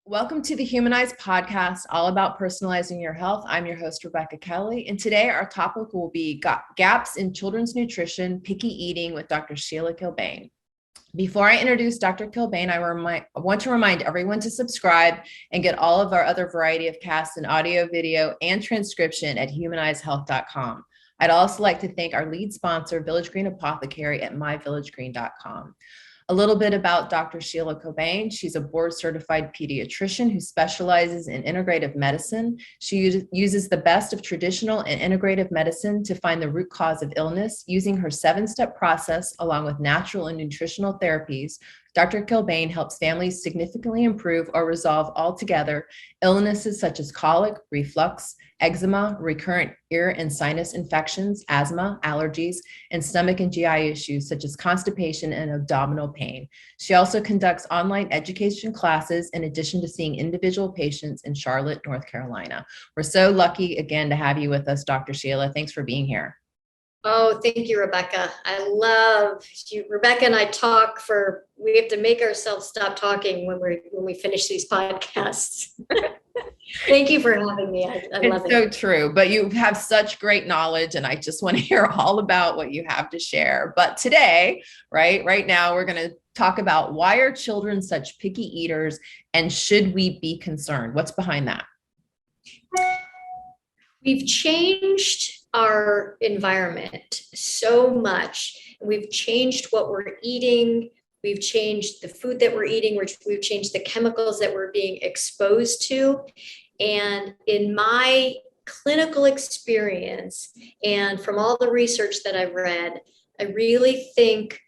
Welcome to the Humanized podcast, all about personalizing your health. I'm your host, Rebecca Kelly, and today our topic will be gaps in children's nutrition, picky eating with Dr. Sheila Kilbane. Before I introduce Dr. Kilbane, I want to remind everyone to subscribe and get all of our other variety of casts in audio, video, and transcription at humanizedhealth.com. I'd also like to thank our lead sponsor, Village Green Apothecary at myvillagegreen.com. A little bit about Dr. Sheila Kilbane. She's a board-certified pediatrician who specializes in integrative medicine. She uses the best of traditional and integrative medicine to find the root cause of illness. Using her 7-step process, along with natural and nutritional therapies, Dr. Kilbane helps families significantly improve or resolve altogether illnesses such as colic, reflux, eczema, recurrent ear and sinus infections, asthma, allergies, and stomach and GI issues such as constipation and abdominal pain. She also conducts online education classes in addition to seeing individual patients in Charlotte, North Carolina. We're so lucky again to have you with us, Dr. Sheila. Thanks for being here. Oh, thank you, Rebecca. I love you. Rebecca and I we have to make ourselves stop talking when we finish these podcasts. Thank you for having me. I love it. It's so true, but you have such great knowledge and I just want to hear all about what you have to share. But today, right now, we're going to talk about why are children such picky eaters and should we be concerned? What's behind that? We've changed our environment so much. We've changed what we're eating. We've changed the food that we're eating. We've changed the chemicals that we're being exposed to. And in my clinical experience, and from all the research that I've read, I really think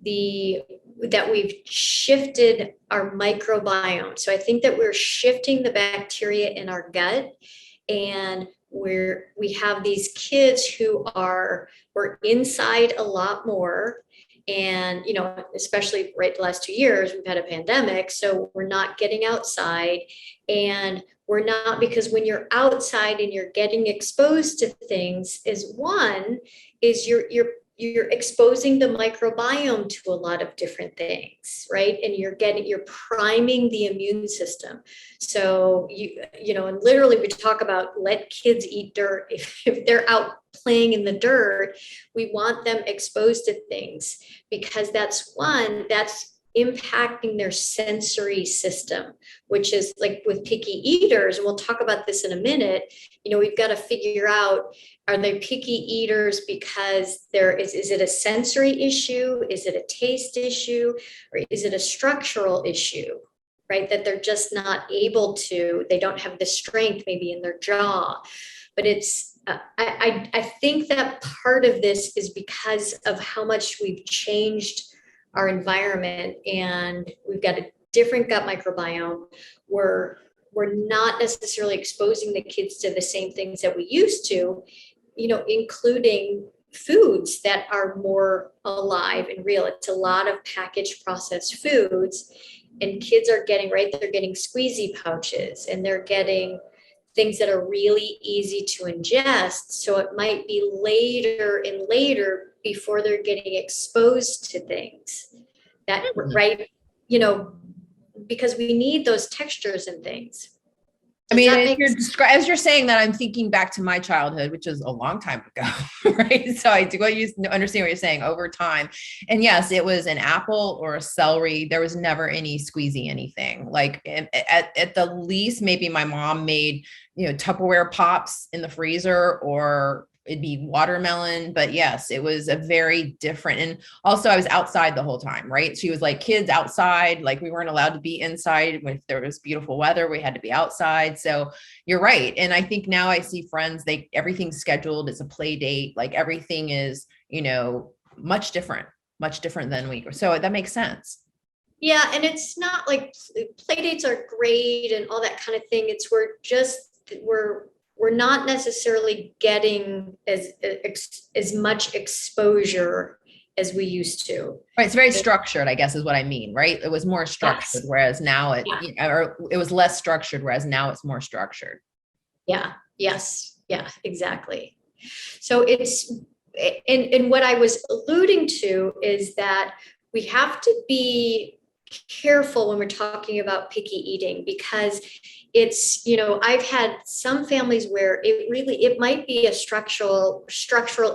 that we've shifted our microbiome. So I think that we're shifting the bacteria in our gut, and we have these kids who we're inside a lot more. And, especially right the last 2 years, we've had a pandemic. So we're not getting outside, and we're not, because when you're outside and you're getting exposed to things is you're exposing the microbiome to a lot of different things, right? And you're priming the immune system. So and literally we talk about let kids eat dirt. If they're out playing in the dirt, we want them exposed to things because that's impacting their sensory system, which is like with picky eaters. And we'll talk about this in a minute. We've got to figure out, are they picky eaters because is it a sensory issue? Is it a taste issue? Or is it a structural issue, right? That they're just not able to, they don't have the strength maybe in their jaw. But I think that part of this is because of how much we've changed our environment, and we've got a different gut microbiome. We're not necessarily exposing the kids to the same things that we used to, including foods that are more alive and real. It's a lot of packaged processed foods, and kids are getting, they're getting squeezy pouches, and they're getting things that are really easy to ingest. So it might be later and later before they're getting exposed to things that, right? Because we need those textures and things. As you're saying that, I'm thinking back to my childhood, which is a long time ago, right? So I do understand what you're saying over time. And yes, it was an apple or a celery. There was never any squeezy anything. Like at the least, maybe my mom made, Tupperware pops in the freezer, or it'd be watermelon. But yes, it was a very different. And also I was outside the whole time, right? She was like, kids outside, like we weren't allowed to be inside. If there was beautiful weather, we had to be outside. So you're right. And I think now I see friends, everything's scheduled. It's a play date. Like everything is, much different than we were. So that makes sense. Yeah. And it's not like play dates are great and all that kind of thing. We're not necessarily getting as much exposure as we used to. Right. It's very structured, I guess is what I mean, right? It was more structured, yes. Whereas now it was less structured, whereas now it's more structured. Yeah. Yes. Yeah, exactly. So and what I was alluding to is that we have to be careful when we're talking about picky eating, because it's, I've had some families where it might be a structural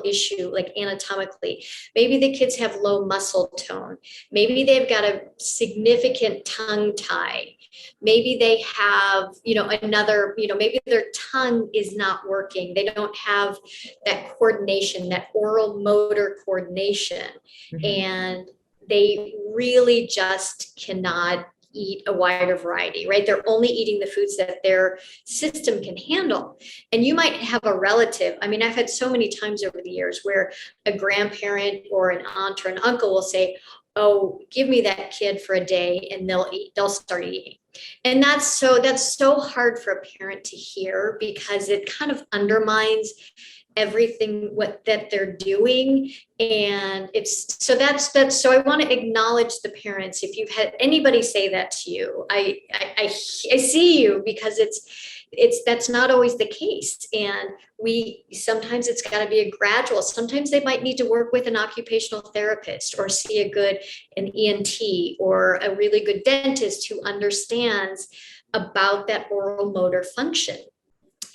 issue, like anatomically. Maybe the kids have low muscle tone. Maybe they've got a significant tongue tie. Maybe they have, maybe their tongue is not working. They don't have that coordination, that oral motor coordination. Mhm. And they really just cannot eat a wider variety, right? They're only eating the foods that their system can handle. And you might have a relative. I mean, I've had so many times over the years where a grandparent or an aunt or an uncle will say, oh, give me that kid for a day and they'll start eating. And that's so hard for a parent to hear, because it kind of undermines everything that they're doing. And so I want to acknowledge the parents. If you've had anybody say that to you, I see you, because that's not always the case. And sometimes it's got to be a gradual. Sometimes they might need to work with an occupational therapist, or see an ENT, or a really good dentist who understands about that oral motor function.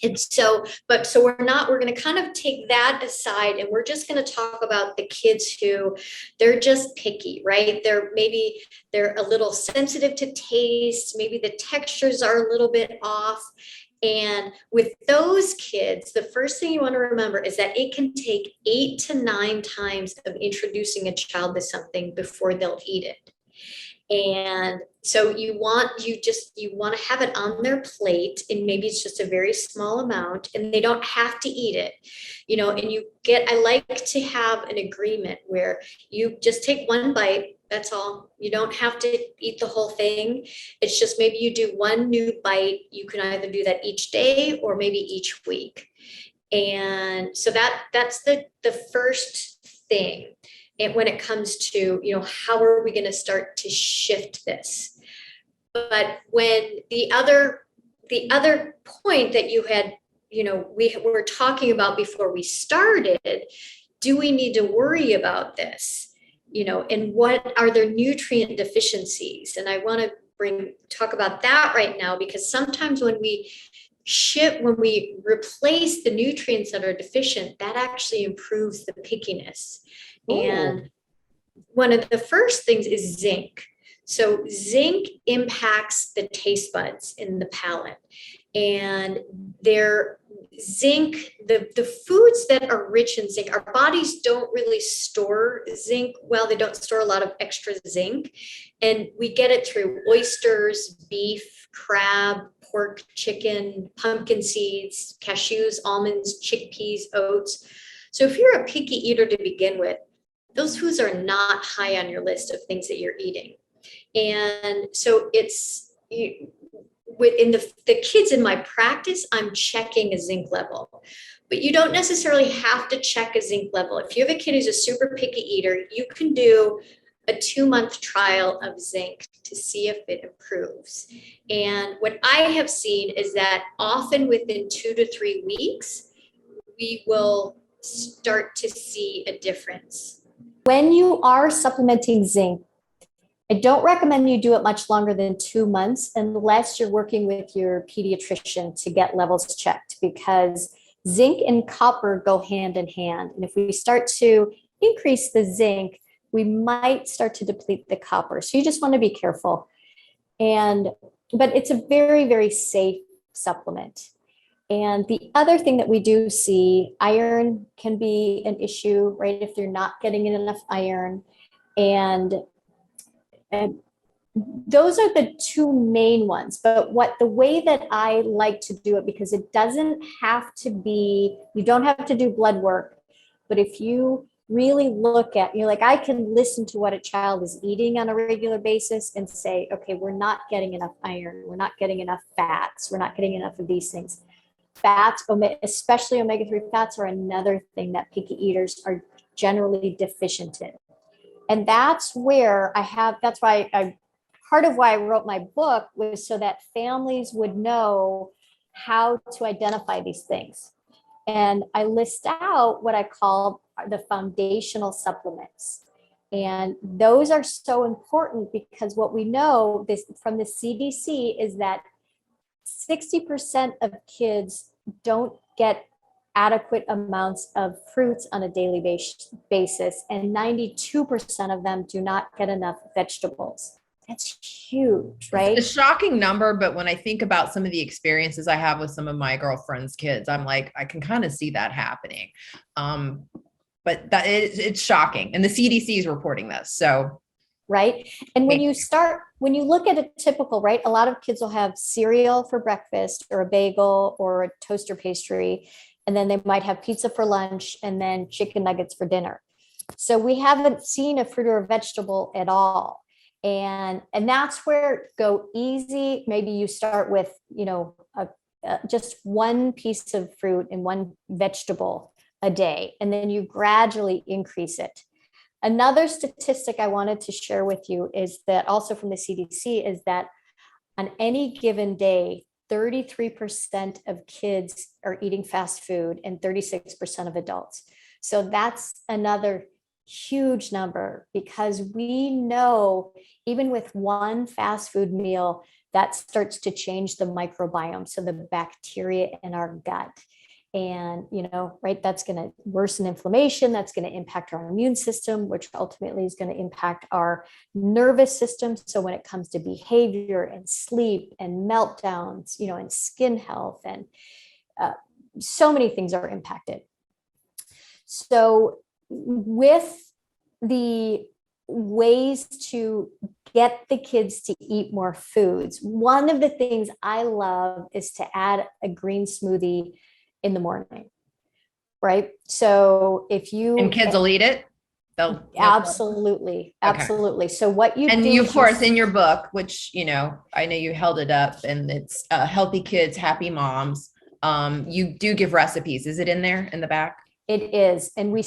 And so we're going to kind of take that aside, and we're just going to talk about the kids who they're just picky, right? They're a little sensitive to taste. Maybe the textures are a little bit off. And with those kids, the first thing you want to remember is that it can take 8 to 9 times of introducing a child to something before they'll eat it. And so you want to have it on their plate, and maybe it's just a very small amount, and they don't have to eat it, and I like to have an agreement where you just take one bite. That's all. You don't have to eat the whole thing. It's just maybe you do one new bite. You can either do that each day or maybe each week. And so that's the first thing. And when it comes to, how are we going to start to shift this? But when the other point that you had, we were talking about before we started, do we need to worry about this? And what are their nutrient deficiencies? And I want to talk about that right now, because sometimes when we replace the nutrients that are deficient, that actually improves the pickiness. Ooh. And one of the first things is zinc. So zinc impacts the taste buds in the palate. And the foods that are rich in zinc, our bodies don't really store zinc well. They don't store a lot of extra zinc. And we get it through oysters, beef, crab, pork, chicken, pumpkin seeds, cashews, almonds, chickpeas, oats. So if you're a picky eater to begin with, those foods are not high on your list of things that you're eating. And so within the kids in my practice, I'm checking a zinc level. But you don't necessarily have to check a zinc level. If you have a kid who's a super picky eater, you can do a 2-month trial of zinc to see if it improves. And what I have seen is that often within 2 to 3 weeks, we will start to see a difference. When you are supplementing zinc, I don't recommend you do it much longer than 2 months unless you're working with your pediatrician to get levels checked, because zinc and copper go hand in hand. And if we start to increase the zinc, we might start to deplete the copper. So you just want to be careful. But it's a very, very safe supplement. And the other thing that we do see, iron can be an issue, right? If you're not getting enough iron. And those are the 2 main ones. But the way that I like to do it, because it doesn't have to be, you don't have to do blood work, but if you really look at, I can listen to what a child is eating on a regular basis and say, okay, we're not getting enough iron, we're not getting enough fats, we're not getting enough of these things. Fats, especially omega-3 fats, are another thing that picky eaters are generally deficient in. And that's where part of why I wrote my book was so that families would know how to identify these things. And I list out what I call the foundational supplements. And those are so important because what we know this from the CDC is that 60% of kids don't get adequate amounts of fruits on a daily basis, and 92% of them do not get enough vegetables. That's huge, right? It's a shocking number, but when I think about some of the experiences I have with some of my girlfriends' kids, I'm like, I can kind of see that happening. But it's shocking. And the CDC is reporting this. So, right. And when you look at a typical, right, a lot of kids will have cereal for breakfast or a bagel or a toaster pastry, and then they might have pizza for lunch and then chicken nuggets for dinner. So we haven't seen a fruit or a vegetable at all. And that's where go easy. Maybe you start with, just one piece of fruit and one vegetable a day, and then you gradually increase it. Another statistic I wanted to share with you is that also from the CDC is that on any given day, 33% of kids are eating fast food and 36% of adults. So that's another huge number, because we know even with one fast food meal that starts to change the microbiome, so the bacteria in our gut. And, right, that's going to worsen inflammation. That's going to impact our immune system, which ultimately is going to impact our nervous system. So when it comes to behavior and sleep and meltdowns, and skin health, and so many things are impacted. So with the ways to get the kids to eat more foods, one of the things I love is to add a green smoothie in the morning, right? So if you and kids will eat it, they'll absolutely. So what you and do, you, of course, in your book, which I know you held it up, and it's Healthy Kids, Happy Moms. You do give recipes. Is it in there in the back? It is. And we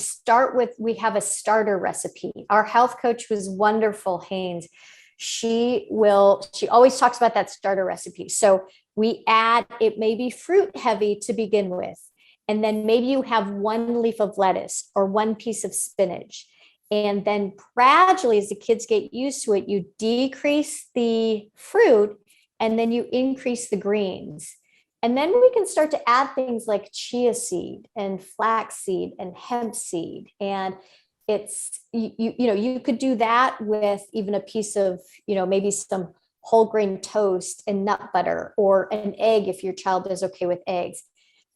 have a starter recipe. Our health coach was wonderful, Haynes. She always talks about that starter recipe. So we add, it may be fruit heavy to begin with, and then maybe you have one leaf of lettuce or one piece of spinach. And then gradually, as the kids get used to it, you decrease the fruit and then you increase the greens. And then we can start to add things like chia seed and flax seed and hemp seed. And it's, you could do that with even a piece of, maybe some whole grain toast and nut butter, or an egg if your child is okay with eggs.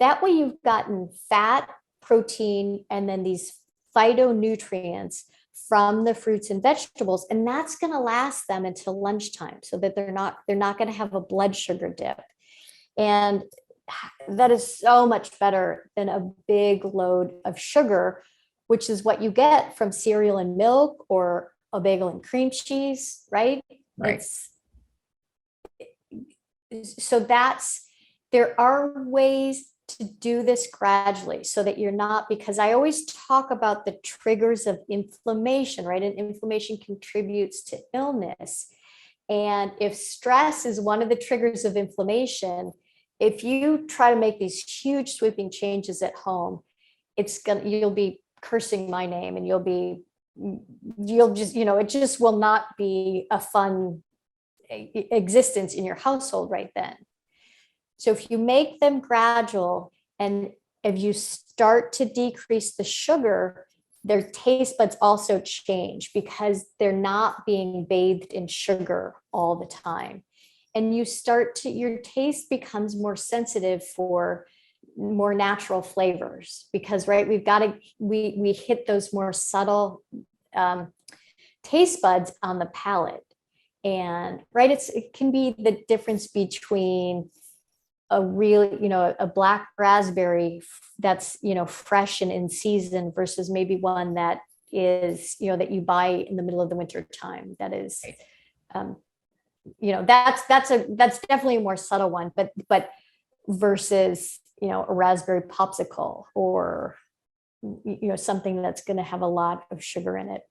That way you've gotten fat, protein, and then these phytonutrients from the fruits and vegetables. And that's going to last them until lunchtime, so that they're not going to have a blood sugar dip. And that is so much better than a big load of sugar, which is what you get from cereal and milk or a bagel and cream cheese, right? Right. There are ways to do this gradually, so that you're not, because I always talk about the triggers of inflammation, right? And inflammation contributes to illness. And if stress is one of the triggers of inflammation, if you try to make these huge sweeping changes at home, you'll be cursing my name, and you'll just, it just will not be a fun existence in your household right then. So if you make them gradual, and if you start to decrease the sugar, their taste buds also change, because they're not being bathed in sugar all the time. And your taste becomes more sensitive for more natural flavors, because, right, we hit those more subtle taste buds on the palate. And right, it can be the difference between a black raspberry that's, fresh and in season, versus maybe one that is, that you buy in the middle of the winter time. That is, that's definitely a more subtle one, but versus, a raspberry popsicle, or, something that's going to have a lot of sugar in it.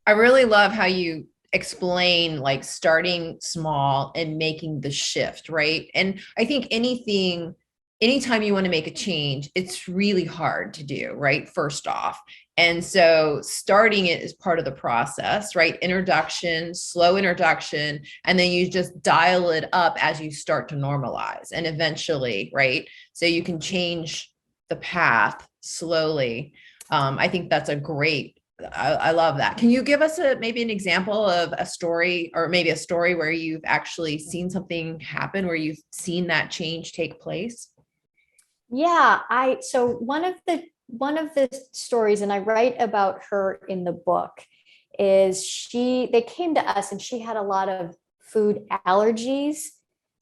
I really love how you explain, like, starting small and making the shift, right? And I think anything anytime you want to make a change, it's really hard to do, right? First off. And so starting it is part of the process, right? Introduction, slow introduction, and then you just dial it up as you start to normalize and eventually, right? So you can change the path slowly. I think that's a great, I love that. Can you give us maybe an example of a story, or maybe a story where you've actually seen something happen, where you've seen that change take place? Yeah, so one of the stories, and I write about her in the book, is they came to us and she had a lot of food allergies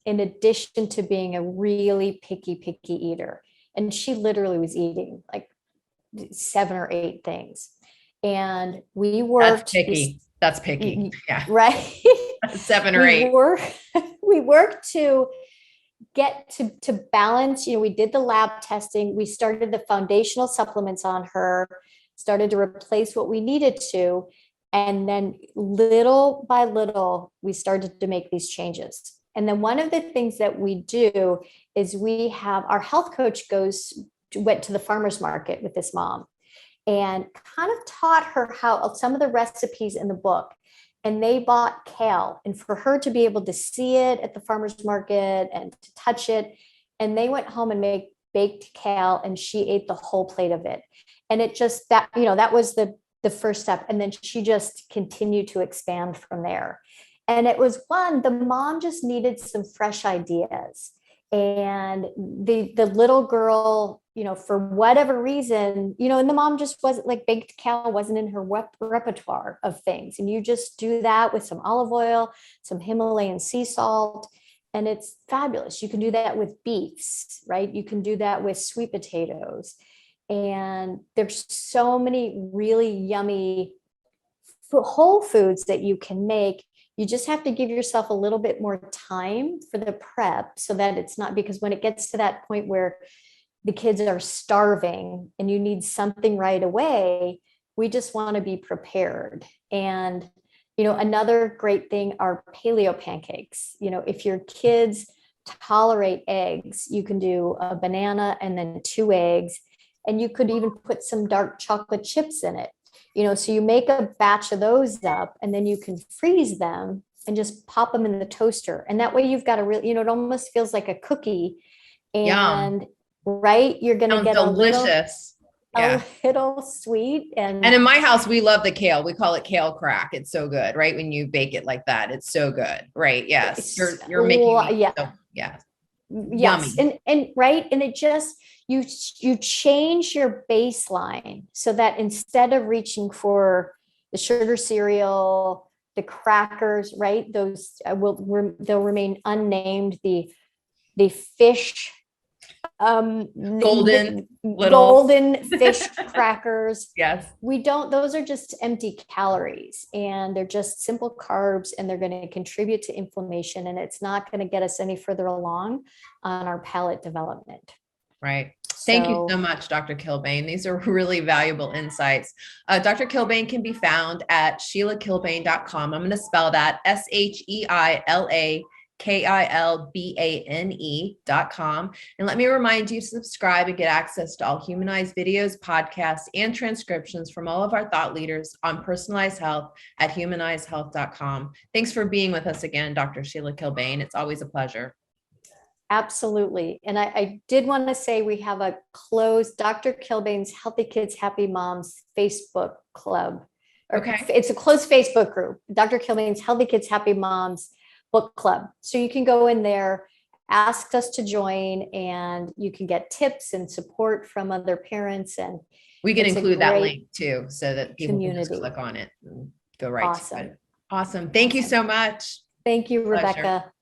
in addition to being a really picky eater. And she literally was eating like 7 or 8 things. And we worked. That's picky. Yeah. Right. 7 or 8. We worked to get to balance. We did the lab testing. We started the foundational supplements on her, started to replace what we needed to. And then little by little, we started to make these changes. And then one of the things that we do is we have our health coach went to the farmer's market with this mom and kind of taught her how some of the recipes in the book. And they bought kale, and for her to be able to see it at the farmer's market and to touch it, and they went home and made baked kale, and she ate the whole plate of it. And it just, that was the first step. And then she just continued to expand from there. And it was the mom just needed some fresh ideas. And the little girl, for whatever reason, and the mom just wasn't, like, baked kale wasn't in her repertoire of things. And you just do that with some olive oil, some Himalayan sea salt, and it's fabulous. You can do that with beefs, right? You can do that with sweet potatoes. And there's so many really yummy whole foods that you can make. You just have to give yourself a little bit more time for the prep, so that it's not, because when it gets to that point where the kids are starving and you need something right away, we just want to be prepared. And, another great thing are paleo pancakes. If your kids tolerate eggs, you can do a banana and then 2 eggs, and you could even put some dark chocolate chips in it. So you make a batch of those up, and then you can freeze them and just pop them in the toaster. And that way you've got a real, it almost feels like a cookie. And Yum. right, you're going to get delicious. A little sweet. And in my house, we love the kale. We call it kale crack. It's so good, right? When you bake it like that, it's so good, right? Yes. You're making yeah. So, yeah. Yes. Yummy. And right. And it just, you change your baseline so that instead of reaching for the sugar cereal, the crackers, right? Those they'll remain unnamed. The fish, golden fish crackers. Yes. Those are just empty calories, and they're just simple carbs, and they're going to contribute to inflammation, and it's not going to get us any further along on our palate development. Right. Thank you so much, Dr. Kilbane. These are really valuable insights. Dr. Kilbane can be found at SheilaKilbane.com. I'm going to spell that SheilaKilbane.com. And let me remind you to subscribe and get access to all Humanized videos, podcasts, and transcriptions from all of our thought leaders on personalized health at humanizedhealth.com. Thanks for being with us again, Dr. Sheila Kilbane. It's always a pleasure. Absolutely. And I did want to say we have a closed Dr. Kilbane's Healthy Kids, Happy Moms Facebook club. Okay. It's a closed Facebook group, Dr. Kilbane's Healthy Kids, Happy Moms book club. So you can go in there, ask us to join, and you can get tips and support from other parents. And we can include that link too, so that people can just click on it and go right awesome. to it. Awesome. Thank you so much. Thank you, Rebecca.